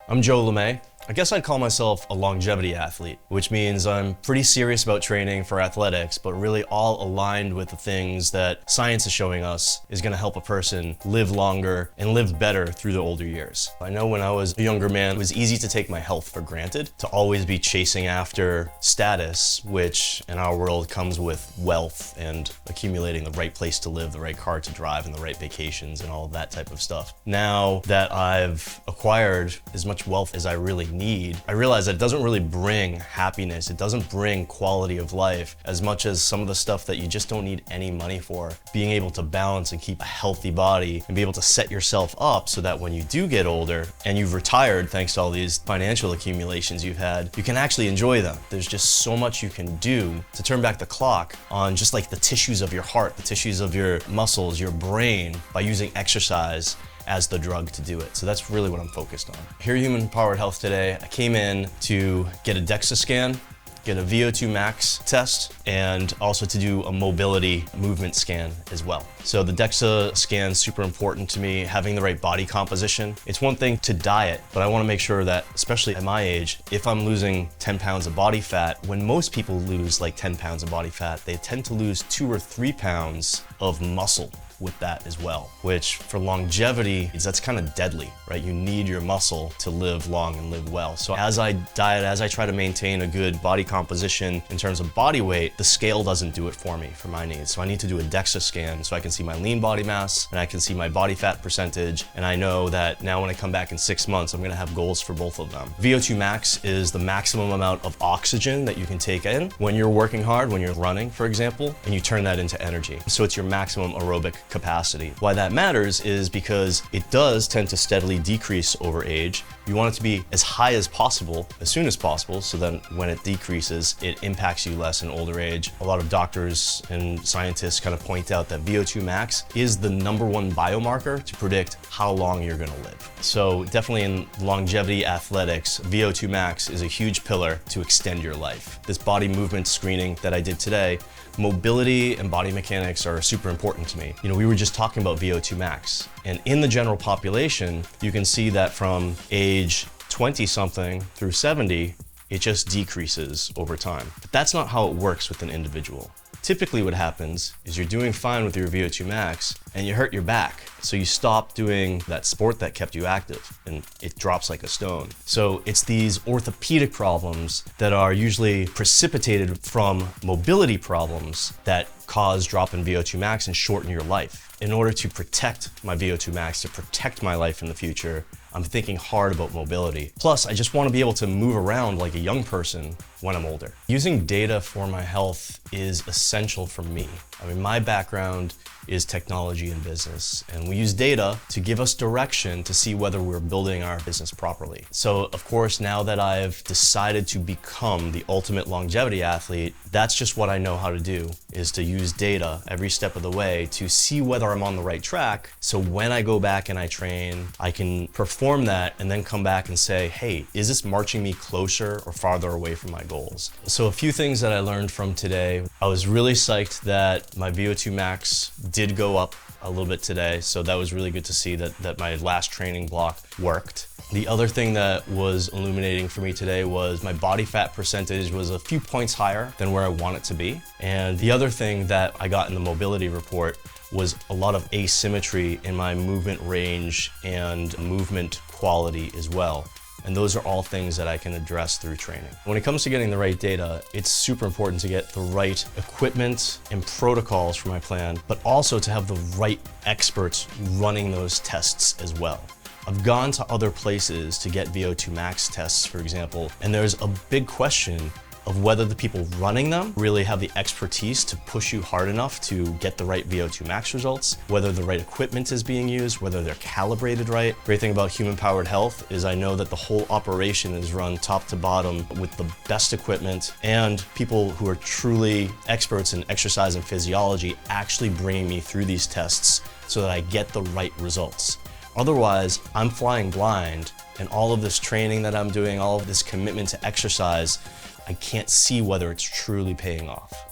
I'm Joe Lemay. I guess I'd call myself a longevity athlete, which means I'm pretty serious about training for athletics, but really all aligned with the things that science is showing us is going to help a person live longer and live better through the older years. I know when I was a younger man, it was easy to take my health for granted, to always be chasing after status, which in our world comes with wealth and accumulating the right place to live, the right car to drive, and the right vacations and all of that type of stuff. Now that I've acquired as much wealth as I really need, I realize that it doesn't really bring happiness. It doesn't bring quality of life as much as some of the stuff that you just don't need any money for. Being able to balance and keep a healthy body and be able to set yourself up so that when you do get older and you've retired thanks to all these financial accumulations you've had, you can actually enjoy them. There's just so much you can do to turn back the clock on just like the tissues of your heart, the tissues of your muscles, your brain, by using exercise as the drug to do it. So that's really what I'm focused on. Here at Human Powered Health today, I came in to get a DEXA scan, get a VO2 max test, and also to do a mobility movement scan as well. So the DEXA scan is super important to me, having the right body composition. It's one thing to diet, but I want to make sure that, especially at my age, if I'm losing 10 pounds of body fat, when most people lose like 10 pounds of body fat, they tend to lose 2 or 3 pounds of muscle with that as well, which for longevity, that's kind of deadly, right? You need your muscle to live long and live well. So as I diet, as I try to maintain a good body composition in terms of body weight, the scale doesn't do it for me, for my needs. So I need to do a DEXA scan so I can see my lean body mass and I can see my body fat percentage. And I know that now when I come back in 6 months, I'm gonna have goals for both of them. VO2 max is the maximum amount of oxygen that you can take in when you're working hard, when you're running, for example, and you turn that into energy. So it's your maximum aerobic capacity. Why that matters is because it does tend to steadily decrease over age. You want it to be as high as possible, as soon as possible, so then when it decreases, it impacts you less in older age. A lot of doctors and scientists kind of point out that VO2 max is the #1 biomarker to predict how long you're gonna live. So definitely in longevity athletics, VO2 max is a huge pillar to extend your life. This body movement screening that I did today, mobility and body mechanics are super important to me. You know, we were just talking about VO2 max, and in the general population, you can see that from age 20 something through 70, it just decreases over time. But that's not how it works with an individual. Typically what happens is you're doing fine with your VO2 max and you hurt your back. So you stop doing that sport that kept you active and it drops like a stone. So it's these orthopedic problems that are usually precipitated from mobility problems that cause drop in VO2 max and shorten your life. In order to protect my VO2 max, to protect my life in the future, I'm thinking hard about mobility. Plus, I just want to be able to move around like a young person when I'm older. Using data for my health is essential for me. I mean, my background is technology and business, and we use data to give us direction to see whether we're building our business properly. So, of course, now that I've decided to become the ultimate longevity athlete, that's just what I know how to do, is to use data every step of the way to see whether I'm on the right track. So when I go back and I train, I can perform that and then come back and say, hey, is this marching me closer or farther away from my goals? So a few things that I learned from today. I was really psyched that my VO2 max did go up a little bit today. So that was really good to see that my last training block worked. The other thing that was illuminating for me today was my body fat percentage was a few points higher than where I want it to be. And the other thing that I got in the mobility report was a lot of asymmetry in my movement range and movement quality as well. And those are all things that I can address through training. When it comes to getting the right data, it's super important to get the right equipment and protocols for my plan, but also to have the right experts running those tests as well. I've gone to other places to get VO2 max tests, for example, and there's a big question of whether the people running them really have the expertise to push you hard enough to get the right VO2 max results, whether the right equipment is being used, whether they're calibrated right. Great thing about Human Powered Health is I know that the whole operation is run top to bottom with the best equipment and people who are truly experts in exercise and physiology actually bringing me through these tests so that I get the right results. Otherwise, I'm flying blind, and all of this training that I'm doing, all of this commitment to exercise, I can't see whether it's truly paying off.